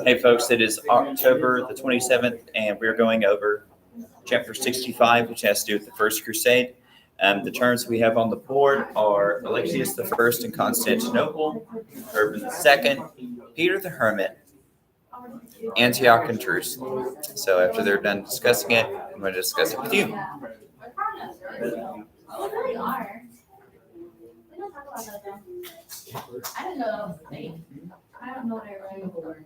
Hey folks, it is October the 27th, and we're going over chapter 65, which has to do with the First Crusade. The terms we have on the board are Alexius the First in Constantinople, Urban II, Peter the Hermit, Antioch, and Jerusalem. So after they're done discussing it, I'm going to discuss it with you. I didn't know that was a thing. I don't know what I read before.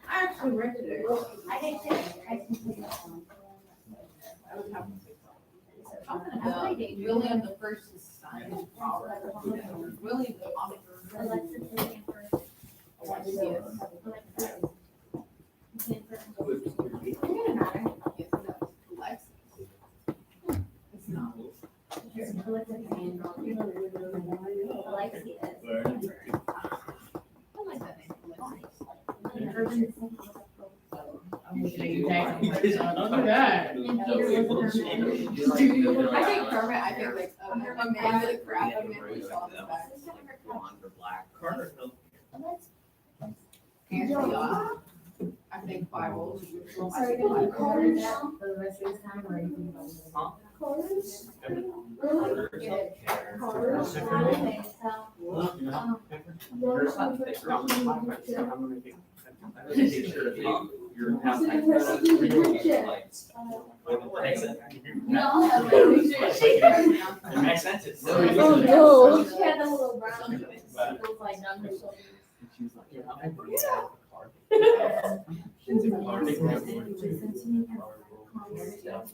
I actually read it. I did too. Talking about William the First's son. William the I think Kermit, I think like a man with a crap, a man with a soft back. Antioch. I think Bible. Sorry, can you call him now for the rest of his time, or anything? Cars? It makes sense. Oh, no. She had the little brown circles like down her shoulder.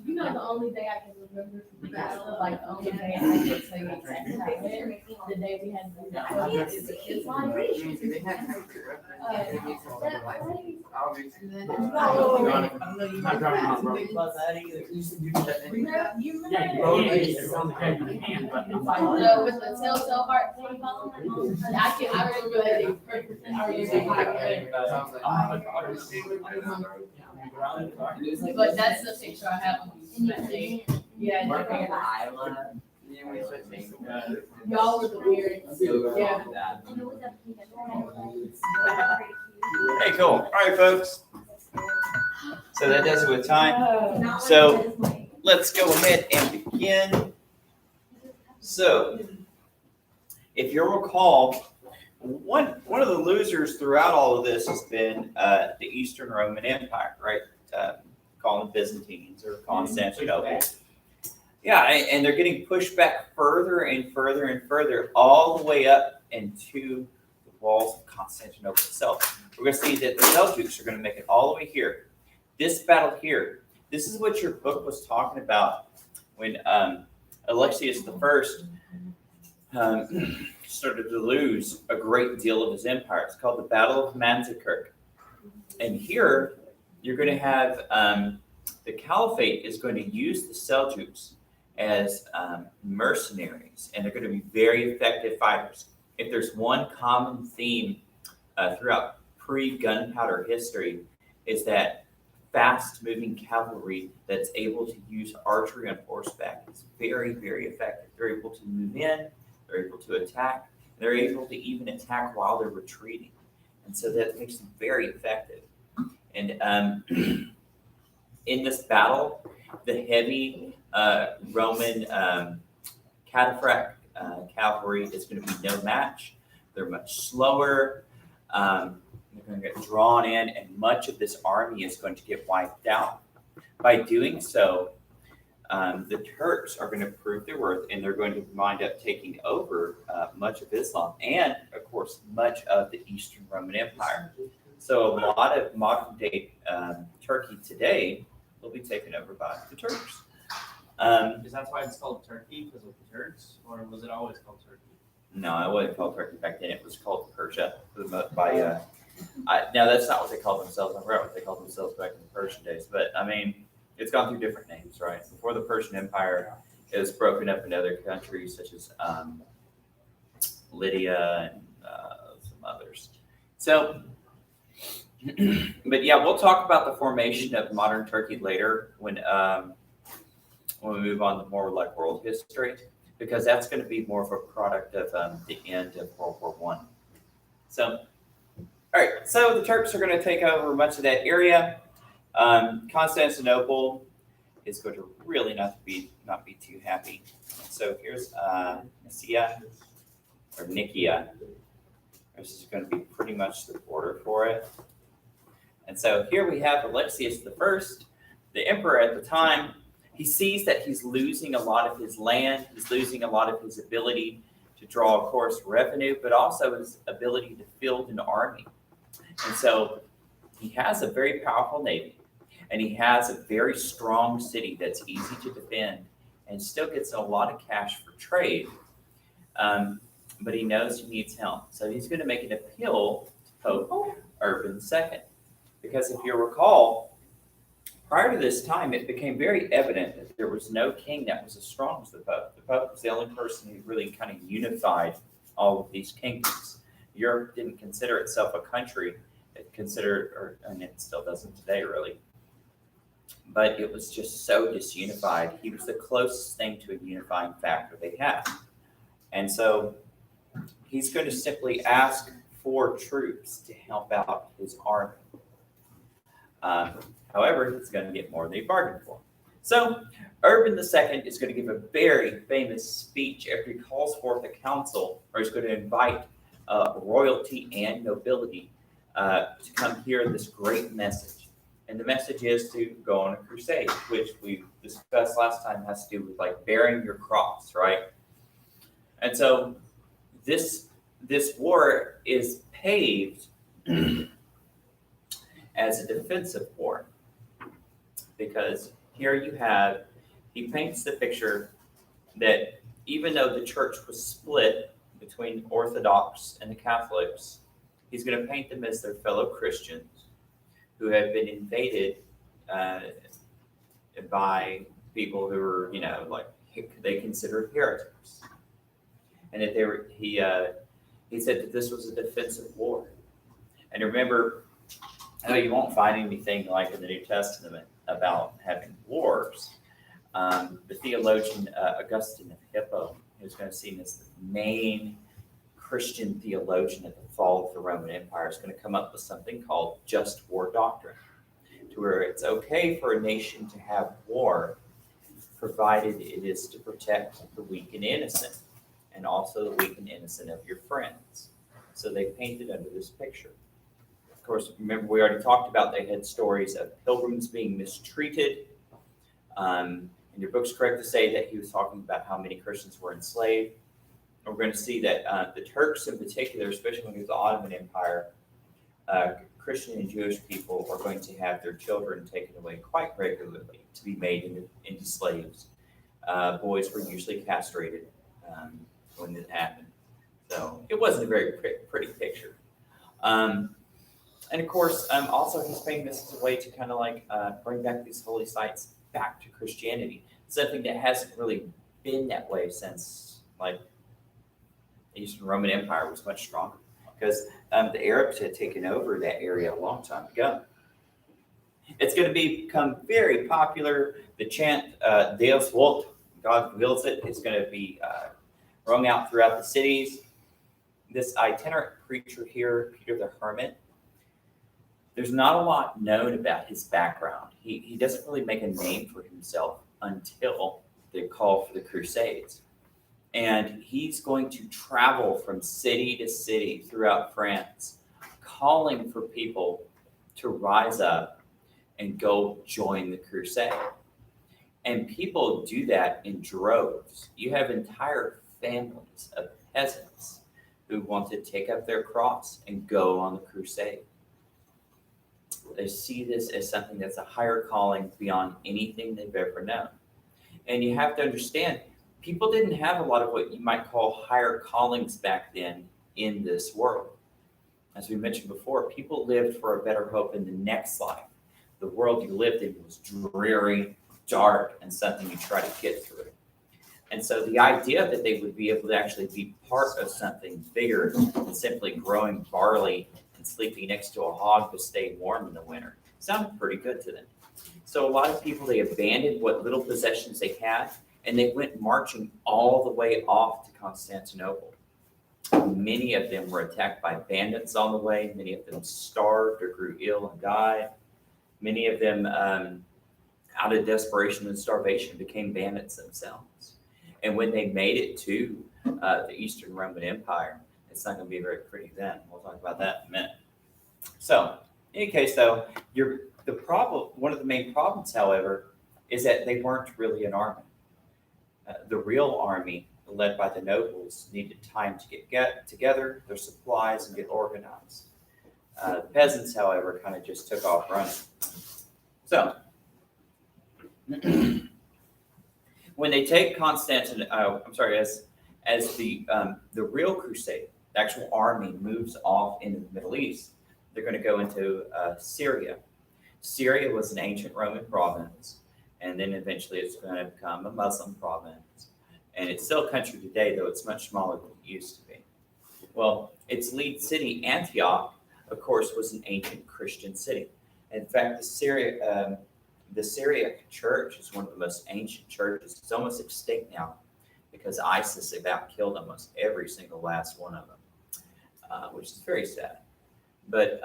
You know, the only day I can remember from the battle, like the only day I can tell you exactly how it went, the day we had to do that is the kids' library. No, with the telltale heart thing on. I remember that day perfectly. I remember that. But that's the picture I have on that day. Yeah. Y'all were the weird. Yeah. Hey, cool. All right, folks. So that does it with time. So let's go ahead and begin. So, if you'll recall, one of the losers throughout all of this has been the Eastern Roman Empire, right? Calling Byzantines or Constantinople. Yeah, and they're getting pushed back further and further and further, all the way up into the walls of Constantinople itself. We're going to see that the Seljuks are going to make it all the way here. This battle here, this is what your book was talking about when Alexius the First started to lose a great deal of his empire. It's called the Battle of Manzikert. And here, you're going to have the Caliphate is going to use the Seljuks as mercenaries, and they're going to be very effective fighters. If there's one common theme throughout pre-gunpowder history, is that fast-moving cavalry that's able to use archery on horseback is very, very effective. They're able to move in, they're able to attack, they're able to even attack while they're retreating. And so that makes them very effective. And in this battle, the heavy Roman cataphract cavalry is going to be no match. They're much slower. They're going to get drawn in, and much of this army is going to get wiped out. By doing so, the Turks are going to prove their worth, and they're going to wind up taking over much of Islam and, of course, much of the Eastern Roman Empire. So a lot of modern-day Turkey today will be taken over by the Turks. Is that why it's called Turkey, because of the Turks, or was it always called Turkey? No, it wasn't called Turkey back then. It was called Persia by. Now that's not what they called themselves. I forgot what they called themselves back in the Persian days. But I mean, it's gone through different names, right? Before the Persian Empire, it was broken up into other countries such as Lydia and some others. So, but yeah, we'll talk about the formation of modern Turkey later when we move on to more like world history. because that's going to be more of a product of the end of World War One. So, all right, so the Turks are going to take over much of that area. Constantinople is going to really not be too happy. So here's Nicaea or Nicaea. This is going to be pretty much the border for it. And so here we have Alexius I, the emperor at the time. He sees that he's losing a lot of his land. He's losing a lot of his ability to draw, of course, revenue, but also his ability to field an army. And so he has a very powerful navy, and he has a very strong city that's easy to defend and still gets a lot of cash for trade. But he knows he needs help. So he's going to make an appeal to Pope Urban II. Because if you recall, prior to this time, it became very evident that there was no king that was as strong as the Pope. The Pope was the only person who really kind of unified all of these kingdoms. Europe didn't consider itself a country. It considered, and it still doesn't today, really. But it was just so disunified. He was the closest thing to a unifying factor they had. And so he's going to simply ask for troops to help out his army. However, he's going to get more than he bargained for. So Urban II is going to give a very famous speech after he calls forth a council, or he's going to invite royalty and nobility to come hear this great message. And the message is to go on a crusade, which we discussed last time has to do with like bearing your cross, right? And so this war is paved as a defensive war, because here he paints the picture that even though the church was split between Orthodox and the Catholics, he's going to paint them as their fellow Christians who have been invaded by people who are, like they considered heretics, and that he said that this was a defensive war. And remember, you won't find anything like in the New Testament about having wars. The theologian Augustine of Hippo, who's going to see him as the main Christian theologian at the fall of the Roman Empire, is going to come up with something called just war doctrine, to where it's okay for a nation to have war, provided it is to protect the weak and innocent, and also the weak and innocent of your friends. So they painted under this picture. Of course, remember we already talked about they had stories of pilgrims being mistreated. And your book's correct to say that he was talking about how many Christians were enslaved. And we're going to see that the Turks in particular, especially when it was the Ottoman Empire, Christian and Jewish people are going to have their children taken away quite regularly to be made into slaves. Boys were usually castrated when it happened. So it wasn't a very pretty picture. And of course, also he's painting this as a way to kind of like bring back these holy sites back to Christianity, something that hasn't really been that way since like the Eastern Roman Empire was much stronger, because the Arabs had taken over that area a long time ago. It's going to become very popular. The chant Deus Vult, God wills it, is going to be rung out throughout the cities. This itinerant preacher here, Peter the Hermit, there's not a lot known about his background. He doesn't really make a name for himself until the call for the Crusades. And he's going to travel from city to city throughout France, calling for people to rise up and go join the crusade. And people do that in droves. You have entire families of peasants who want to take up their cross and go on the crusade. They see this as something that's a higher calling beyond anything they've ever known. And you have to understand, people didn't have a lot of what you might call higher callings back then in this world. As we mentioned before, people lived for a better hope in the next life. The world you lived in was dreary, dark, and something you try to get through. And so the idea that they would be able to actually be part of something bigger than simply growing barley and sleeping next to a hog to stay warm in the winter sounded pretty good to them. So a lot of people, they abandoned what little possessions they had, and they went marching all the way off to Constantinople. Many of them were attacked by bandits on the way. Many of them starved or grew ill and died. Many of them, out of desperation and starvation, became bandits themselves. And when they made it to the Eastern Roman Empire, it's not going to be very pretty then. We'll talk about that in a minute. So, in any case, though, one of the main problems, however, is that they weren't really an army. The real army, led by the nobles, needed time to get together their supplies and get organized. The peasants, however, kind of just took off running. So, when they take Constantinople, as the real crusade, the actual army moves off into the Middle East, they're going to go into Syria. Syria was an ancient Roman province, and then eventually it's going to become a Muslim province. And it's still a country today, though it's much smaller than it used to be. Well, its lead city, Antioch, of course, was an ancient Christian city. In fact, the Syriac church is one of the most ancient churches. It's almost extinct now because ISIS have killed almost every single last one of them, which is very sad. But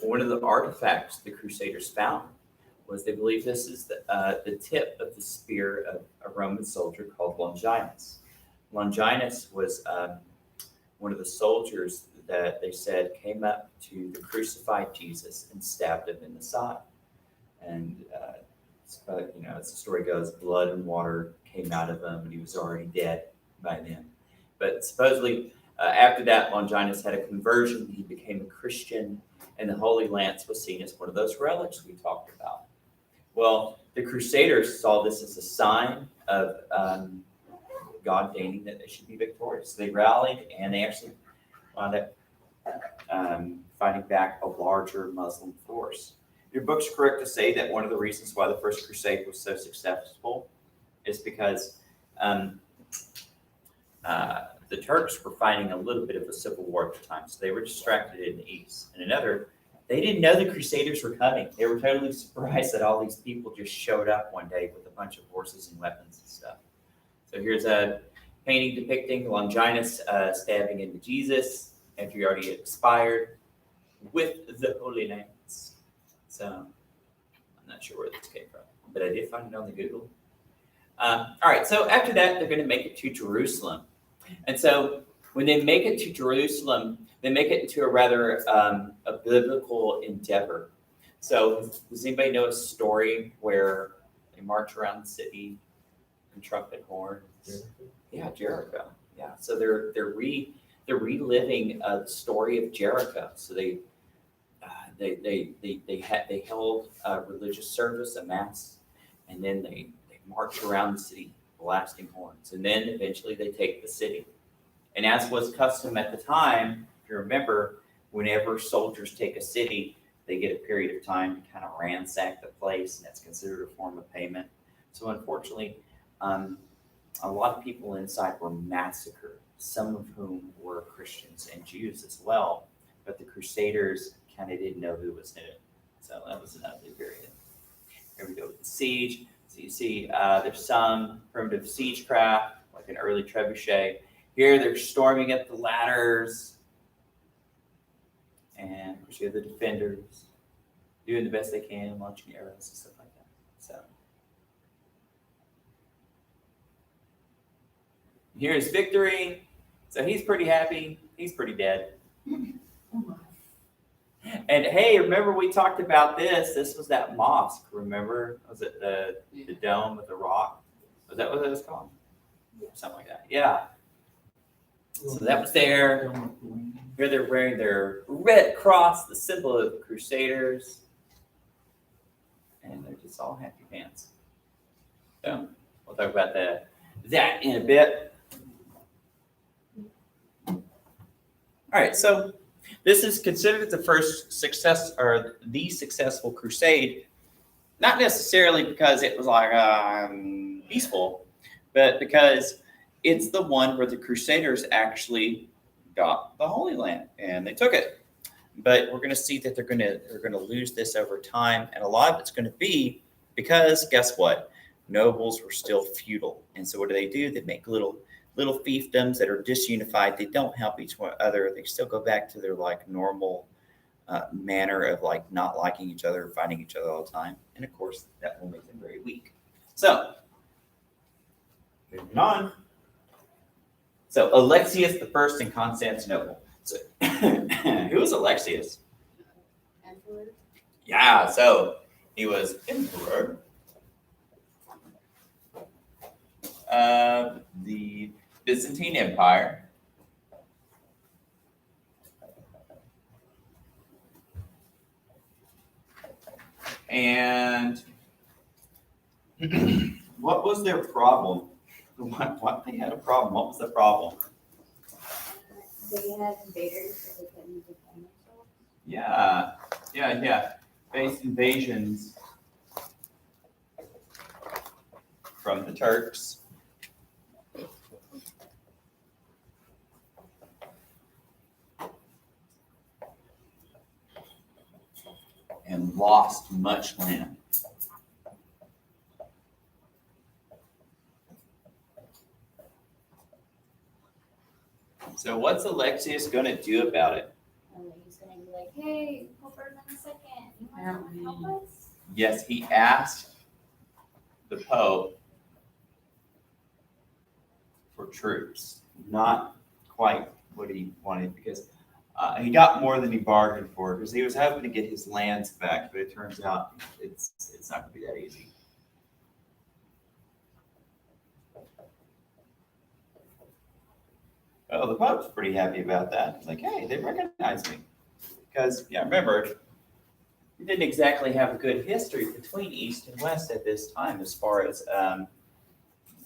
one of the artifacts the Crusaders found was they believe this is the tip of the spear of a Roman soldier called Longinus. Longinus was one of the soldiers that they said came up to the crucified Jesus and stabbed him in the side. And as the story goes, blood and water came out of him, and he was already dead by then. But supposedly, after that, Longinus had a conversion. He became a Christian, and the Holy Lance was seen as one of those relics we talked about. Well, the Crusaders saw this as a sign of God deigning that they should be victorious. They rallied, and they actually wound up fighting back a larger Muslim force. Your book's correct to say that one of the reasons why the First Crusade was so successful is because the Turks were fighting a little bit of a civil war at the time, so they were distracted in the east. And another, they didn't know the Crusaders were coming. They were totally surprised that all these people just showed up one day with a bunch of horses and weapons and stuff. So here's a painting depicting Longinus stabbing into Jesus after he already expired with the Holy Lance. So I'm not sure where this came from, but I did find it on the Google. All right, so after that, they're going to make it to Jerusalem. And so when they make it to Jerusalem, they make it into a rather a biblical endeavor. So does anybody know a story where they march around the city and trumpet horns? Yeah, Jericho. Yeah, so they're reliving the story of Jericho. So they held a religious service, a mass, and then they march around the city blasting horns, and then eventually they take the city. And as was custom at the time, if you remember, whenever soldiers take a city, they get a period of time to kind of ransack the place, and that's considered a form of payment. So unfortunately, a lot of people inside were massacred, some of whom were Christians and Jews as well, but the Crusaders kind of didn't know who was who. So that was an ugly period. Here we go with the siege. So you see there's some primitive siegecraft, like an early trebuchet. Here they're storming up the ladders. And of course you have the defenders doing the best they can, launching arrows and stuff like that. So here's victory. So he's pretty happy. He's pretty dead. And hey, remember we talked about this? This was that mosque, remember? Was it the dome with the rock? Was that what it was called? Something like that. Yeah. So that was there. Here they're wearing their red cross, the symbol of the Crusaders. And they're just all happy pants. So we'll talk about that in a bit. All right, so this is considered the first success or the successful crusade, not necessarily because it was like peaceful, but because it's the one where the Crusaders actually got the Holy Land and they took it. But we're going to see that they're going to lose this over time, and a lot of it's going to be because guess what? nobles were still feudal. And so what do? They make little fiefdoms that are disunified. They don't help each other. They still go back to their like normal manner of like not liking each other, fighting each other all the time. And of course, that will make them very weak. So, moving on. So Alexius the First in Constantinople. So, who was Alexius? Emperor. Yeah, so he was emperor of the Byzantine Empire. And what was their problem? What they had a problem? What was the problem? They had invaders, so they couldn't defend themselves. Yeah. Faced invasions from the Turks. And lost much land. So what's Alexius going to do about it? He's gonna be like, hey, Pope Urban II, you want to help us? Yes, he asked the Pope for troops. Not quite what he wanted, because he got more than he bargained for, because he was hoping to get his lands back, but it turns out it's not going to be that easy. Oh, the Pope's pretty happy about that. He's like, hey, they recognize me. Because, remember, we didn't exactly have a good history between East and West at this time as far as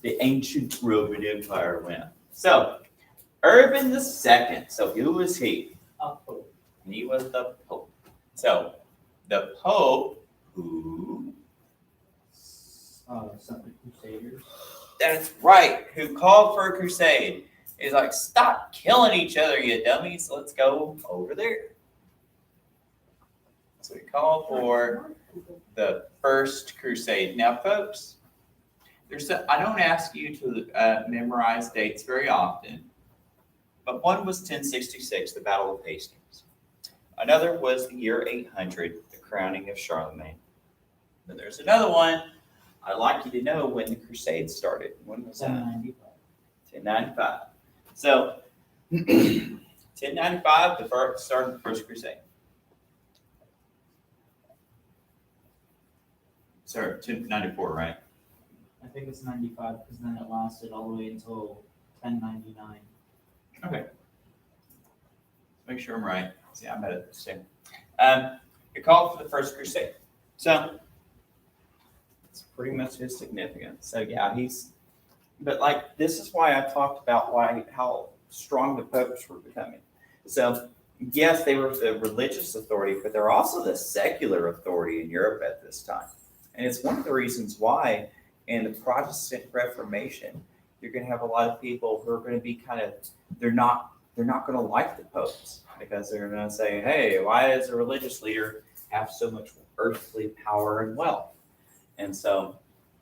the ancient Roman Empire went. So, Urban II. So, who was he? A pope. He was the Pope. So, the Pope who? Something Crusaders. That's right, who called for a crusade. He's like, stop killing each other, you dummies. Let's go over there. So we call for the First Crusade. Now, folks, I don't ask you to memorize dates very often, but one was 1066, the Battle of Hastings. Another was the year 800, the crowning of Charlemagne. Then there's another one. I'd like you to know when the Crusade started. When was that? 1095. So, 1095, the start of the First Crusade. Sorry, 1094, right? I think it's 95 because then it lasted all the way until 1099. Okay. Make sure I'm right. See, I'm at it too. It called for the First Crusade. So, it's pretty much his significance. So, yeah, but like, this is why I talked about how strong the popes were becoming. So, yes, they were the religious authority, but they're also the secular authority in Europe at this time. And it's one of the reasons why in the Protestant Reformation, you're going to have a lot of people who are going to be they're not going to like the popes, because they're going to say, hey, why does a religious leader have so much earthly power and wealth? And so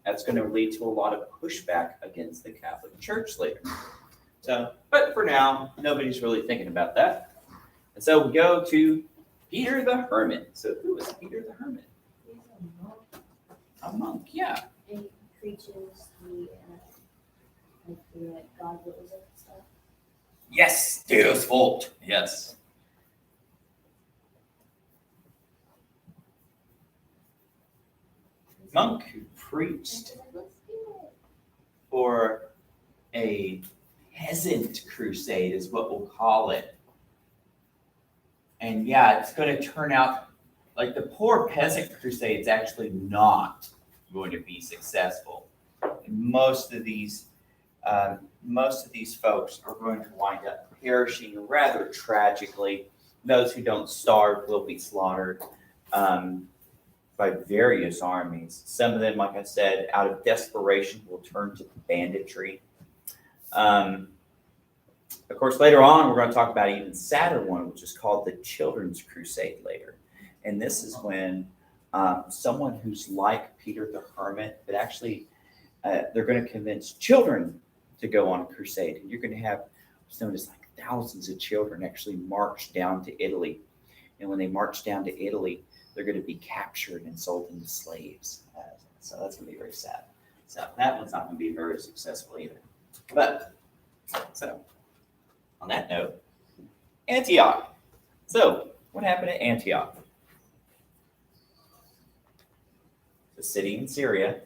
that's going to lead to a lot of pushback against the Catholic Church later. So, but for now, nobody's really thinking about that. And so we go to Peter the Hermit. So who was Peter the Hermit? He's a monk. A monk, yeah. And he preaches the God wills it stuff. Yes, Deus Vult. Yes. Monk who preached for a peasant crusade is what we'll call it. And yeah, it's going to turn out like the poor peasant crusade is actually not going to be successful. And most of these folks are going to wind up perishing rather tragically. Those who don't starve will be slaughtered by various armies. Some of them, like I said, out of desperation, will turn to banditry. Of course, later on, we're going to talk about an even sadder one, which is called the Children's Crusade later. And this is when someone who's like Peter the Hermit, but actually they're going to convince children to go on a crusade. And you're going to have what's known as like thousands of children actually march down to Italy. And when they march down to Italy, they're going to be captured and sold into slaves. So that's going to be very sad. So that one's not going to be very successful either. But, so, on that note, Antioch. So, what happened at Antioch? The city in Syria.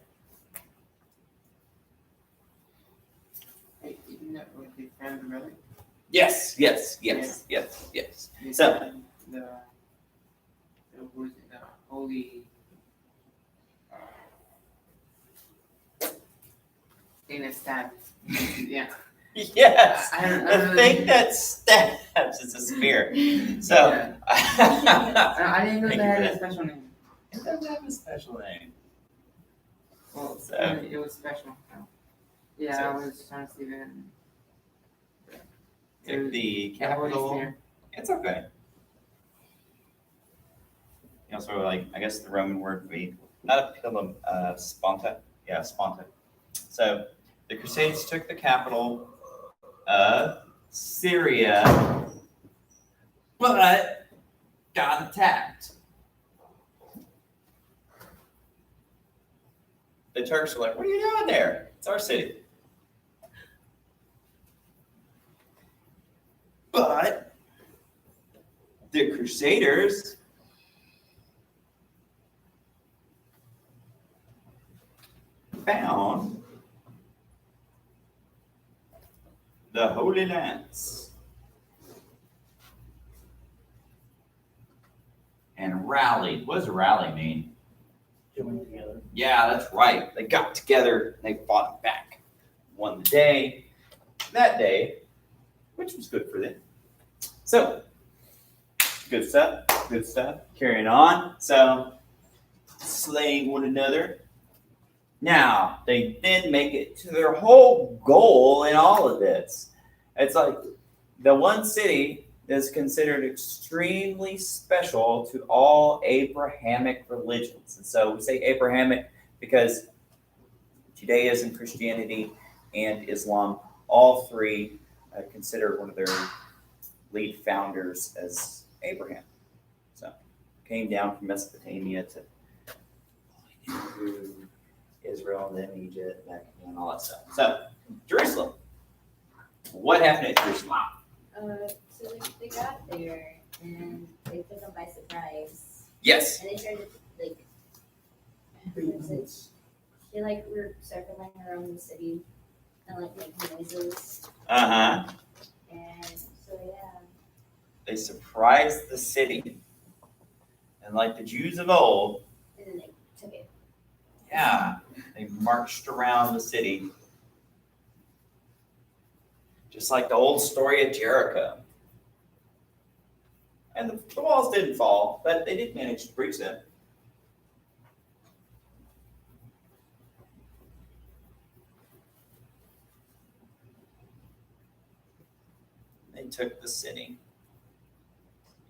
Hey, isn't that what they found really? Yes. So, The what is it, the holy thing that stabs. Yeah. yes, I don't the know. thing that stabs is a spear. So, Yeah. I didn't know Thank that you had for a special name. it doesn't have a special name. Well, So- it was special. Yeah, So- I was trying to see that. Took the The holy capital. spear. It's okay. You know, sort of like, I guess the Roman word would be, not a pilum, sponta. Yeah, sponta. So the Crusades took the capital of Syria, but got attacked. The Turks were like, what are you doing there? It's our city. But the Crusaders found the Holy Lance and rallied. What does rally mean? Join together. Yeah, that's right. They got together and they fought back. Won the day. That day, which was good for them. So, good stuff. Good stuff. Carrying on. So, slaying one another. Now, they then make it to their whole goal in all of this. It's like the one city is considered extremely special to all Abrahamic religions. And so we say Abrahamic because Judaism, Christianity, and Islam, all three consider one of their lead founders as Abraham. So came down from Mesopotamia to Israel, and then Egypt, back and all that stuff. So Jerusalem. What happened at Jerusalem? So they got there and they took them by surprise. Yes. And they started like, what is it? They like were circling around the city and like making noises. Uh-huh. And so yeah. They surprised the city. And like the Jews of old, And then they took it. yeah, they marched around the city. Just like the old story of Jericho. And the walls didn't fall, but they did manage to breach them. They took the city.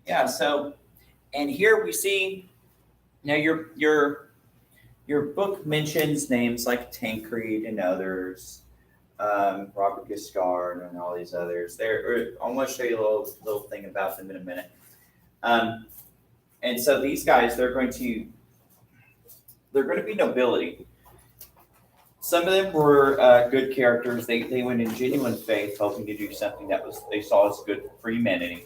Yeah, so, and here we see, now your book mentions names like Tancred and others, Robert Guiscard and all these others. I'm going to show you a little thing about them in a minute. And so these guys, they're going to be nobility. Some of them were good characters. They went in genuine faith, hoping to do something that they saw as good for humanity.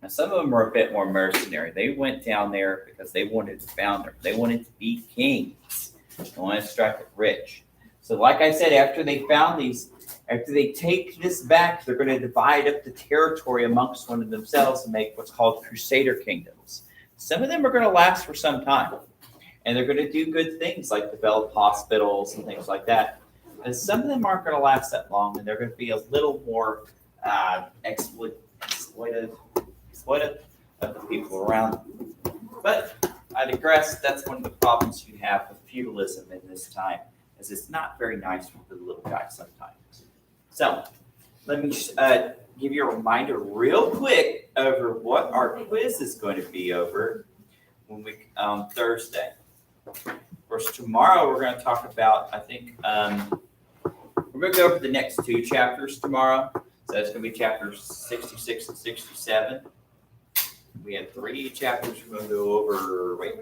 And some of them were a bit more mercenary. They went down there because they wanted to founder. They wanted to be kings. They wanted to strike it rich. So like I said, after they found these, after they take this back, they're going to divide up the territory amongst one of themselves and make what's called Crusader kingdoms. Some of them are going to last for some time. And they're going to do good things like develop hospitals and things like that. And some of them aren't going to last that long, and they're going to be a little more exploitive of the people around them. But I digress, that's one of the problems you have with feudalism in this time, is it's not very nice for the little guy sometimes. So let me give you a reminder real quick over what our quiz is going to be over when we Thursday. course, tomorrow we're going to talk about, I think, we're going to go over the next two chapters tomorrow. So it's going to be chapters 66 and 67. We have 3 chapters we're going to go over. Wait.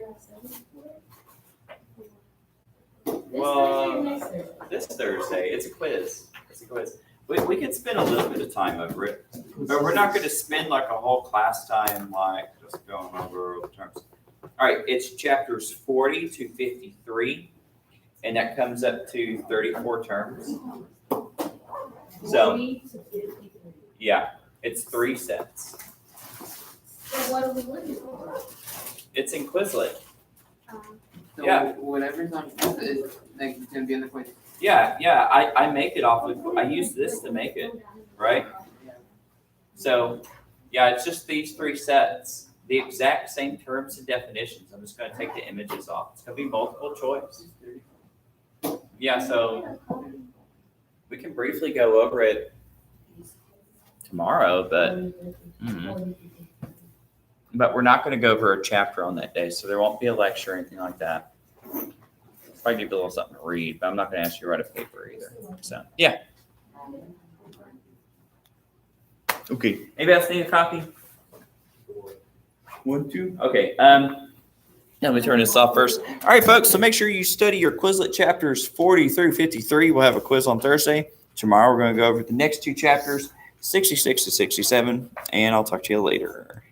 Well, this Thursday, it's a quiz. It's a quiz. We could spend a little bit of time over it, but we're not going to spend like a whole class time like just going over the terms. All right, it's chapters 40 to 53, and that comes up to 34 terms. So, yeah, it's 3 sets. So what are we looking for? It's in Quizlet. So Yeah. whatever's on quiz is like gonna be in the quiz. Yeah, I make it off of, I use this to make it, right? So, yeah, it's just these 3 sets, the exact same terms and definitions. I'm just going to take the images off. It's going to be multiple choice. Yeah, so we can briefly go over it tomorrow, but we're not going to go over a chapter on that day, so there won't be a lecture or anything like that. Probably give you a little something to read, but I'm not going to ask you to write a paper either. So, yeah. Okay. Anybody else need a copy? 1, 2. Okay. Let me turn this off first. All right, folks. So make sure you study your Quizlet chapters 40 through 53. We'll have a quiz on Thursday. Tomorrow we're going to go over the next 2 chapters, 66 to 67, and I'll talk to you later.